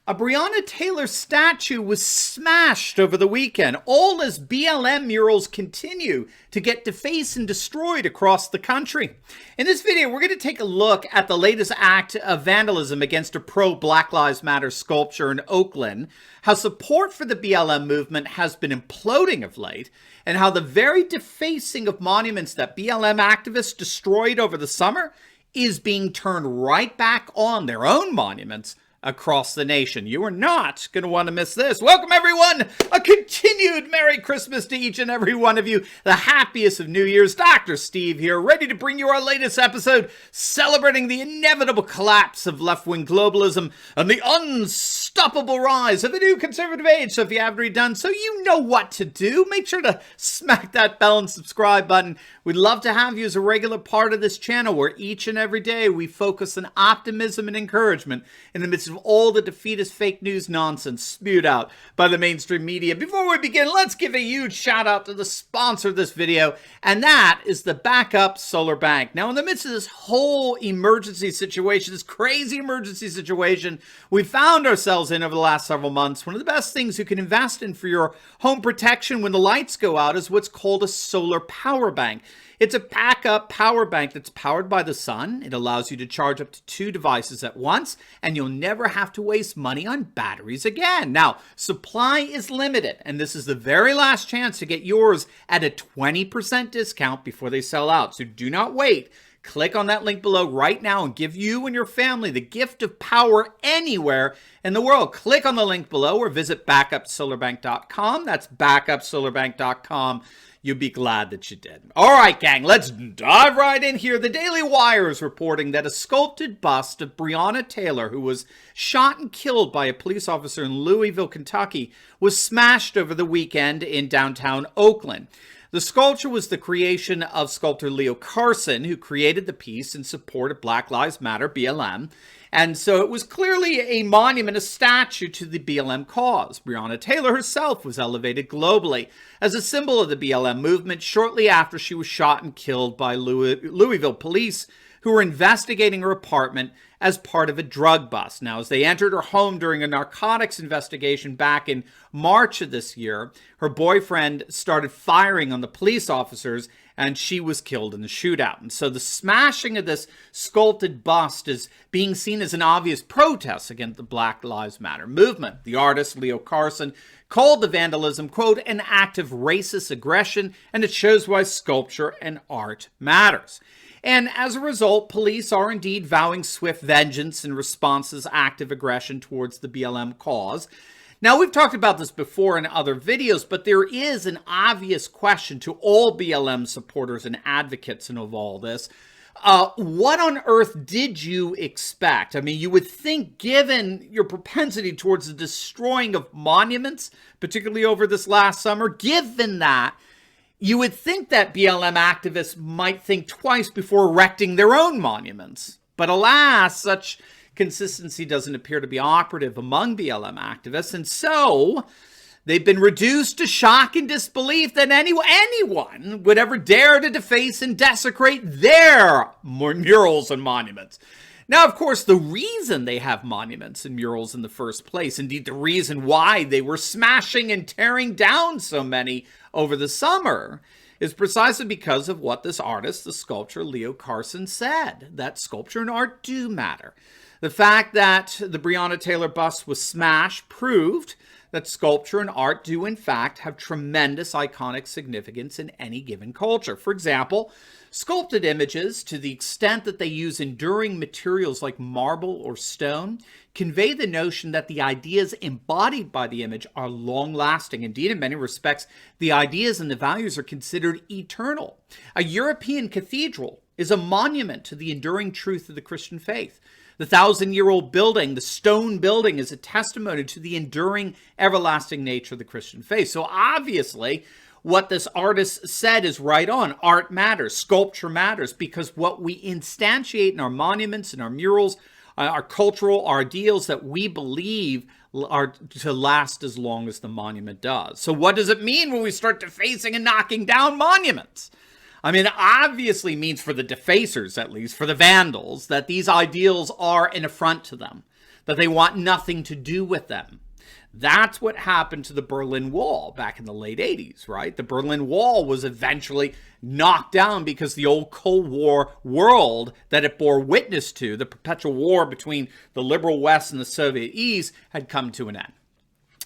A Breonna Taylor statue was smashed over the weekend, all as BLM murals continue to get defaced and destroyed across the country. In this video, we're going to take a look at the latest act of vandalism against a pro-Black Lives Matter sculpture in Oakland, how support for the BLM movement has been imploding of late, and how the very defacing of monuments that BLM activists destroyed over the summer is being turned right back on their own monuments across the nation. You are not going to want to miss this. Welcome, everyone. A continued Merry Christmas to each and every one of you. The happiest of New Year's. Dr. Steve here, ready to bring you our latest episode celebrating the inevitable collapse of left-wing globalism and the unstoppable rise of a new conservative age. So if you haven't already done so, you know what to do. Make sure to smack that bell and subscribe button. We'd love to have you as a regular part of this channel where each and every day we focus on optimism and encouragement in the midst of all the defeatist fake news nonsense spewed out by the mainstream media. Before we begin, let's give a huge shout out to the sponsor of this video, and that is the Backup Solar Bank. Now, in the midst of this whole emergency situation, this crazy emergency situation we found ourselves in over the last several months, one of the best things you can invest in for your home protection when the lights go out is what's called a solar power bank. It's a backup power bank that's powered by the sun. It allows you to charge up to 2 devices at once, and you'll never have to waste money on batteries again. Now, supply is limited, and this is the very last chance to get yours at a 20% discount before they sell out. So do not wait. Click on that link below right now and give you and your family the gift of power anywhere in the world. Click on the link below or visit backupsolarbank.com. That's backupsolarbank.com. You'll be glad that you did. All right, gang, let's dive right in here. The Daily Wire is reporting that a sculpted bust of Breonna Taylor, who was shot and killed by a police officer in Louisville, Kentucky, was smashed over the weekend in downtown Oakland. The sculpture was the creation of sculptor Leo Carson, who created the piece in support of Black Lives Matter, BLM. And so it was clearly a monument, a statue to the BLM cause. Breonna Taylor herself was elevated globally as a symbol of the BLM movement shortly after she was shot and killed by Louisville police who were investigating her apartment as part of a drug bust. Now, as they entered her home during a narcotics investigation back in March of this year, her boyfriend started firing on the police officers and she was killed in the shootout. And so the smashing of this sculpted bust is being seen as an obvious protest against the Black Lives Matter movement. The artist, Leo Carson, called the vandalism, quote, an act of racist aggression, and it shows why sculpture and art matters. And as a result, police are indeed vowing swift vengeance in response to this active aggression towards the BLM cause. Now, we've talked about this before in other videos, but there is an obvious question to all BLM supporters and advocates in all this. What on earth did you expect? I mean, you would think, given your propensity towards the destroying of monuments, particularly over this last summer, given that, you would think that BLM activists might think twice before erecting their own monuments. But alas, such consistency doesn't appear to be operative among BLM activists. And so they've been reduced to shock and disbelief that anyone would ever dare to deface and desecrate their murals and monuments. Now, of course, the reason they have monuments and murals in the first place, indeed the reason why they were smashing and tearing down so many over the summer, is precisely because of what this artist, the sculptor Leo Carson, said, that sculpture and art do matter. The fact that the Breonna Taylor bust was smashed proved that sculpture and art do, in fact, have tremendous iconic significance in any given culture. For example, sculpted images, to the extent that they use enduring materials like marble or stone, convey the notion that the ideas embodied by the image are long-lasting. Indeed, in many respects, the ideas and the values are considered eternal. A European cathedral is a monument to the enduring truth of the Christian faith. The 1,000-year-old building, the stone building, is a testimony to the enduring, everlasting nature of the Christian faith. So obviously, what this artist said is right on. Art matters. Sculpture matters, because what we instantiate in our monuments and our murals, our cultural, our ideals that we believe are to last as long as the monument does. So what does it mean when we start defacing and knocking down monuments? I mean, it obviously means, for the defacers at least, for the vandals, that these ideals are an affront to them. that they want nothing to do with them. That's what happened to the Berlin Wall back in the late 80s, right? The Berlin Wall was eventually knocked down because the old Cold War world that it bore witness to, the perpetual war between the liberal West and the Soviet East, had come to an end.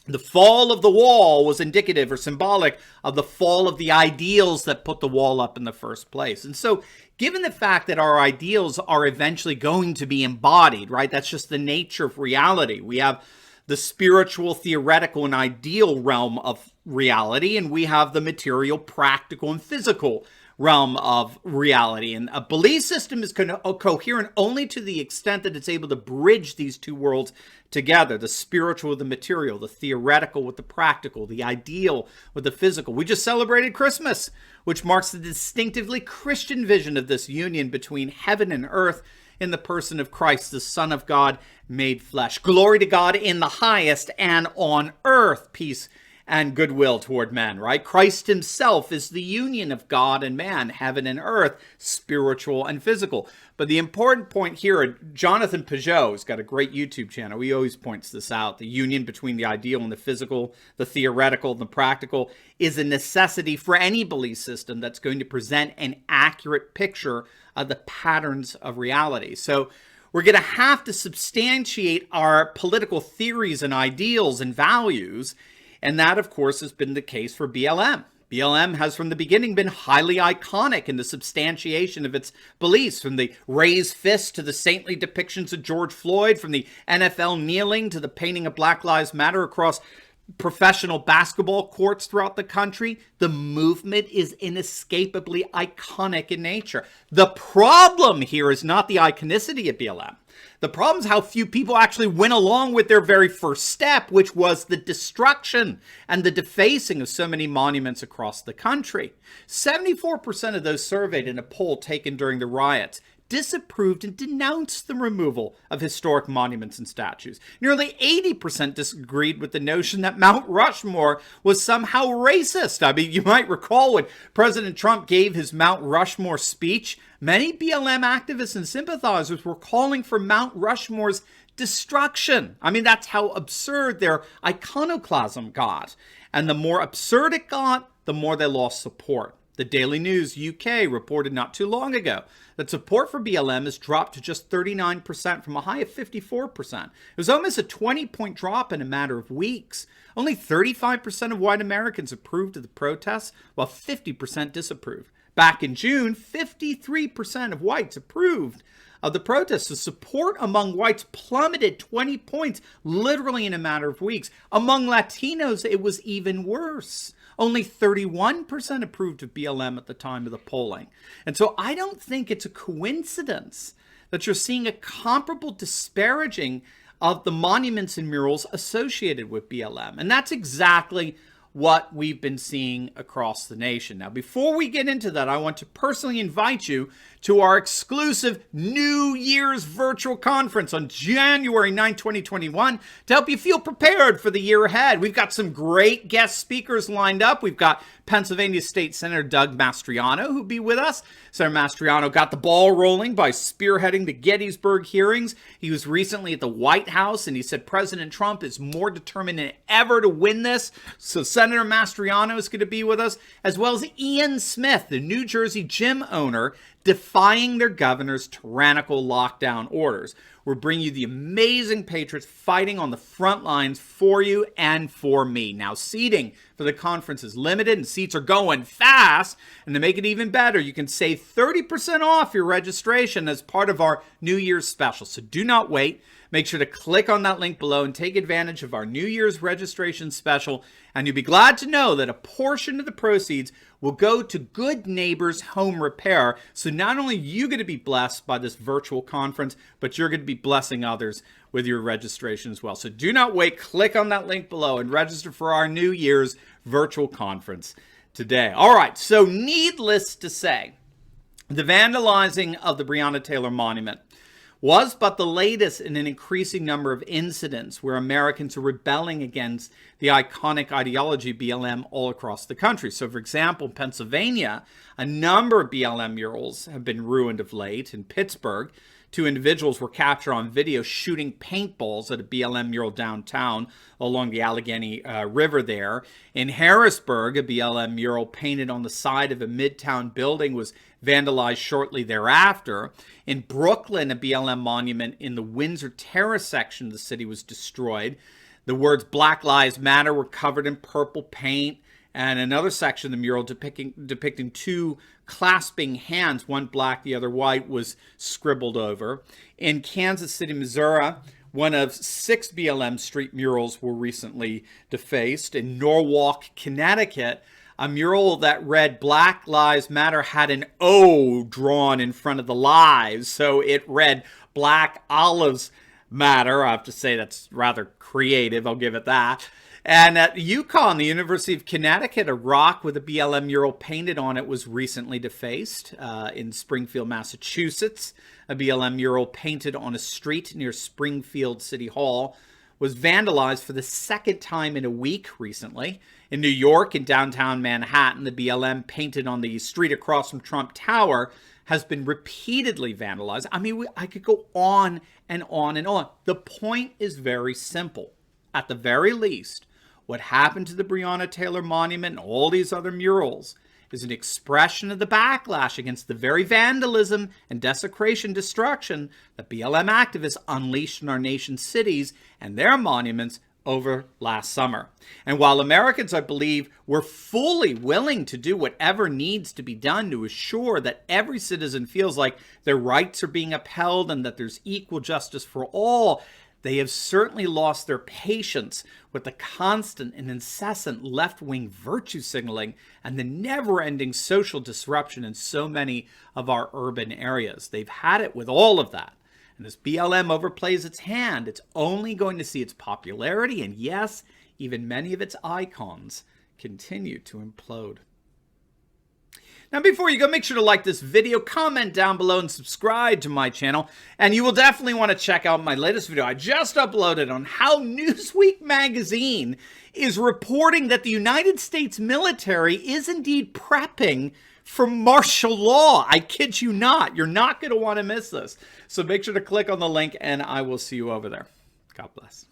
The fall of the wall was indicative or symbolic of the fall of the ideals that put the wall up in the first place. And so, given the fact that our ideals are eventually going to be embodied, right? That's just the nature of reality. We have the spiritual, theoretical, and ideal realm of reality, and we have the material, practical, and physical realm of reality. And a belief system is coherent only to the extent that it's able to bridge these two worlds together, the spiritual with the material, the theoretical with the practical, the ideal with the physical. We just celebrated Christmas, which marks the distinctively Christian vision of this union between heaven and earth in the person of Christ, the Son of God made flesh. Glory to God in the highest, and on earth peace and goodwill toward men, right? Christ himself is the union of God and man, heaven and earth, spiritual and physical. But the important point here, Jonathan Peugeot has got a great YouTube channel. He always points this out. The union between the ideal and the physical, the theoretical and the practical, is a necessity for any belief system that's going to present an accurate picture of the patterns of reality. So we're going to have to substantiate our political theories and ideals and values. And that, of course, has been the case for BLM. BLM has from the beginning been highly iconic in the substantiation of its beliefs, from the raised fist to the saintly depictions of George Floyd, from the NFL kneeling to the painting of Black Lives Matter across professional basketball courts throughout the country. The movement is inescapably iconic in nature. The problem here is not the iconicity of BLM. The problem is how few people actually went along with their very first step, which was the destruction and the defacing of so many monuments across the country. 74% of those surveyed in a poll taken during the riots disapproved and denounced the removal of historic monuments and statues. Nearly 80% disagreed with the notion that Mount Rushmore was somehow racist. I mean, you might recall when President Trump gave his Mount Rushmore speech, many BLM activists and sympathizers were calling for Mount Rushmore's destruction. I mean, that's how absurd their iconoclasm got. And the more absurd it got, the more they lost support. The Daily News UK reported not too long ago that support for BLM has dropped to just 39% from a high of 54%. It was almost a 20-point drop in a matter of weeks. Only 35% of white Americans approved of the protests, while 50% disapproved. Back in June, 53% of whites approved of the protests. The support among whites plummeted 20 points, literally in a matter of weeks. Among Latinos, it was even worse. Only 31% approved of BLM at the time of the polling. And so I don't think it's a coincidence that you're seeing a comparable disparaging of the monuments and murals associated with BLM. And that's exactly what we've been seeing across the nation. Now, before we get into that, I want to personally invite you to our exclusive New Year's virtual conference on January 9, 2021 to help you feel prepared for the year ahead. We've got some great guest speakers lined up. We've got Pennsylvania State Senator Doug Mastriano, who'll be with us. Senator Mastriano got the ball rolling by spearheading the Gettysburg hearings. He was recently at the White House, and he said President Trump is more determined than ever to win this. So Senator Mastriano is going to be with us, as well as Ian Smith, the New Jersey gym owner, defying their governor's tyrannical lockdown orders. We're bringing you the amazing patriots fighting on the front lines for you and for me. Now, seating for the conference is limited and seats are going fast. And to make it even better, you can save 30% off your registration as part of our New Year's special. So do not wait. Make sure to click on that link below and take advantage of our New Year's registration special. And you'll be glad to know that a portion of the proceeds will go to Good Neighbors Home Repair. So not only are you going to be blessed by this virtual conference, but you're going to be blessing others with your registration as well. So do not wait. Click on that link below and register for our New Year's virtual conference today. All right. So needless to say, the vandalizing of the Breonna Taylor Monument was but the latest in an increasing number of incidents where Americans are rebelling against the iconic ideology of BLM all across the country. So, for example, in Pennsylvania, a number of BLM murals have been ruined of late. In Pittsburgh, Two individuals were captured on video shooting paintballs at a BLM mural downtown along the Allegheny River there. In Harrisburg, a BLM mural painted on the side of a Midtown building was vandalized shortly thereafter. In Brooklyn, a BLM monument in the Windsor Terrace section of the city was destroyed. The words Black Lives Matter were covered in purple paint, and another section of the mural depicting two clasping hands, one black, the other white, was scribbled over. In Kansas City, Missouri, one of 6 BLM street murals were recently defaced. In Norwalk, Connecticut, a mural that read Black Lives Matter had an O drawn in front of the lives, so it read Black Olives Matter. I have to say that's rather creative, I'll give it that. And at UConn, the University of Connecticut, a rock with a BLM mural painted on it was recently defaced. In Springfield, Massachusetts, a BLM mural painted on a street near Springfield City Hall was vandalized for the second time in a week recently. In New York, in downtown Manhattan, the BLM painted on the street across from Trump Tower has been repeatedly vandalized. I mean, I could go on and on and on. The point is very simple. At the very least, what happened to the Breonna Taylor Monument and all these other murals is an expression of the backlash against the very vandalism and desecration destruction that BLM activists unleashed in our nation's cities and their monuments over last summer. And while Americans, I believe, were fully willing to do whatever needs to be done to assure that every citizen feels like their rights are being upheld and that there's equal justice for all, they have certainly lost their patience with the constant and incessant left-wing virtue signaling and the never-ending social disruption in so many of our urban areas. They've had it with all of that. And as BLM overplays its hand, it's only going to see its popularity and, yes, even many of its icons continue to implode. Now, before you go, make sure to like this video, comment down below, and subscribe to my channel. And you will definitely want to check out my latest video I just uploaded on how Newsweek magazine is reporting that the United States military is indeed prepping for martial law. I kid you not. You're not going to want to miss this. So make sure to click on the link, and I will see you over there. God bless.